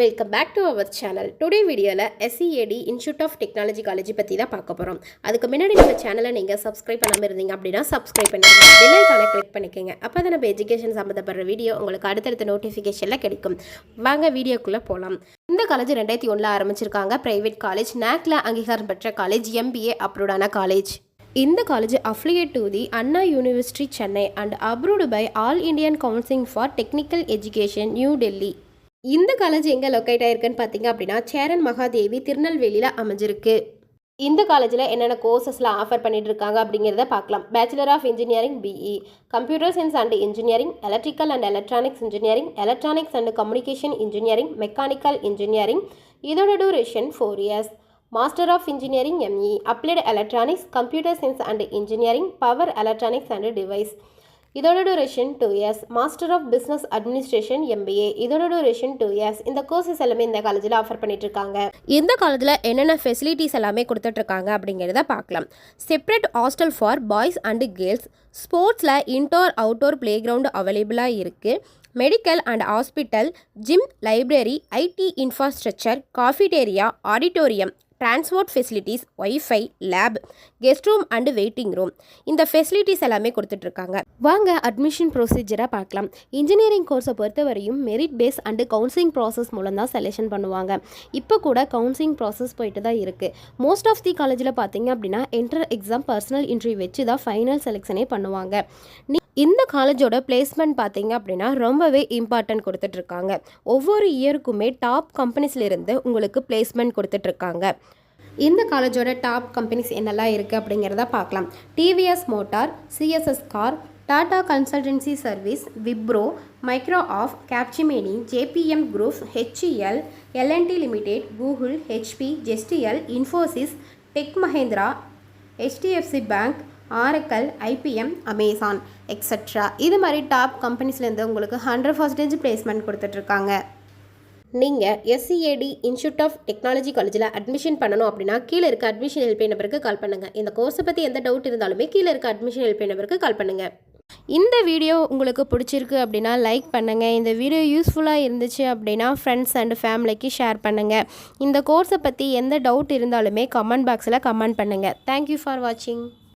Welcome back to our channel. Today வீடியோவில் SCAD institute of technology college பற்றி தான் பார்க்க போகிறோம். அதுக்கு முன்னாடி நம்ம சேனலை நீங்கள் சப்ஸ்கிரைப் பண்ணாமல் இருந்தீங்க அப்படின்னா சப்ஸ்கிரைப் பண்ணிடுங்க, பெல் ஐகானை கிளிக் பண்ணிக்கோங்க. அப்போ தான் நம்ம எஜுகேஷன் சம்மந்தப்படுற வீடியோ உங்களுக்கு அடுத்தடுத்த நோட்டிஃபிகேஷனில் கிடைக்கும். வாங்க வீடியோக்குள்ளே போகலாம். இந்த காலேஜ் 2001 ஆரம்பிச்சிருக்காங்க. பிரைவேட் காலேஜ், NAAC அங்கீகாரம் பெற்ற காலேஜ், MBA அப்ரூவ்டான காலேஜ். இந்த college affiliate to the Anna University Chennai and approved by All Indian Council for Technical Education, New Delhi. இந்த காலேஜ் எங்கே லொக்கேட் ஆயிருக்குன்னு பார்த்தீங்க அப்படின்னா சேரன் மகாதேவி, திருநெல்வேலியில் அமைஞ்சிருக்கு. இந்த காலேஜில் என்னென்ன கோர்சஸ்லாம் ஆஃபர் பண்ணிட்டு இருக்காங்க அப்படிங்கிறத பார்க்கலாம். Bachelor of engineering BE, computer science and engineering, electrical and electronics engineering, electronics and communication engineering, mechanical engineering. இதோட duration 4 years. Master of engineering ME, applied electronics, computer science and engineering, power electronics and device. இதோட duration 2 years. Master of business administration MBA, இதோட duration 2 years. இந்த courses எல்லாமே இந்த காலேஜில் offer பண்ணிட்டு இருக்காங்க. இந்த காலேஜில் என்னென்ன ஃபெசிலிட்டிஸ் எல்லாமே கொடுத்துட்டு இருக்காங்க அப்படிங்கிறத பார்க்கலாம். Separate hostel for boys and girls, ஸ்போர்ட்ஸில் இன்டோர் அவுட்டோர் பிளே கிரவுண்ட் அவைலபிளாக இருக்குது. Medical and hospital, gym, library, IT infrastructure, cafeteria, auditorium, transport facilities, wifi, lab, guest room and waiting room. இந்த ஃபெசிலிட்டிஸ் எல்லாமே கொடுத்துட்ருக்காங்க. வாங்க அட்மிஷன் ப்ரொசீஜராக பார்க்கலாம். இன்ஜினியரிங் கோர்ஸை பொறுத்த வரையும் merit base and counselling process மூலம் தான் செலெக்ஷன் பண்ணுவாங்க. இப்போ கூட கவுன்சிலிங் ப்ராசஸ் போயிட்டு தான் இருக்குது. மோஸ்ட் ஆஃப் தி காலேஜில் பார்த்தீங்க அப்படின்னா என்ட்ரர் எக்ஸாம், பர்சனல் இன்டர்வியூ வச்சு தான் ஃபைனல் செலெக்ஷனே பண்ணுவாங்க. இந்த காலேஜோட பிளேஸ்மெண்ட் பார்த்தீங்க அப்படின்னா ரொம்பவே இம்பார்ட்டன்ட் கொடுத்துட்ருக்காங்க. ஒவ்வொரு இயருக்குமே டாப் கம்பெனிஸ்லேருந்து உங்களுக்கு பிளேஸ்மெண்ட் கொடுத்துட்ருக்காங்க. இந்த காலேஜோட டாப் கம்பெனிஸ் என்னெல்லாம் இருக்குது அப்படிங்கிறத பார்க்கலாம். TVS motor, CSS car, Tata consultancy service, Wipro, Microsoft, Capgemini, JPM groups, HCL, L&T limited, Google, HP, JSTL, Infosys, tech Mahindra, HDFC bank, Oracle, IPM, Amazon extra. இது மாதிரி டாப் கம்பெனிஸ்லேருந்து உங்களுக்கு 100% பிளேஸ்மெண்ட் கொடுத்துட்ருக்காங்க. நீங்கள் SCAD இன்ஸ்டியூட் ஆஃப் டெக்னாலஜி காலேஜில் அட்மிஷன் பண்ணணும் அப்படின்னா கீழே இருக்க அட்மிஷன் ஹெல்ப்லைன் நம்பருக்கு கால் பண்ணுங்கள். இந்த கோர்ஸை பற்றி எந்த டவுட் இருந்தாலுமே கீழே இருக்க அட்மிஷன் ஹெல்ப்லைன் நம்பருக்கு கால் பண்ணுங்கள். இந்த வீடியோ உங்களுக்கு பிடிச்சிருக்கு அப்படின்னா லைக் பண்ணுங்கள். இந்த வீடியோ யூஸ்ஃபுல்லாக இருந்துச்சு அப்படின்னா ஃப்ரெண்ட்ஸ் அண்ட் ஃபேமிலிக்கு ஷேர் பண்ணுங்கள். இந்த கோர்ஸை பற்றி எந்த டவுட் இருந்தாலுமே கமெண்ட் பாக்ஸில் கமெண்ட் பண்ணுங்கள். தேங்க்யூ ஃபார் வாட்சிங்.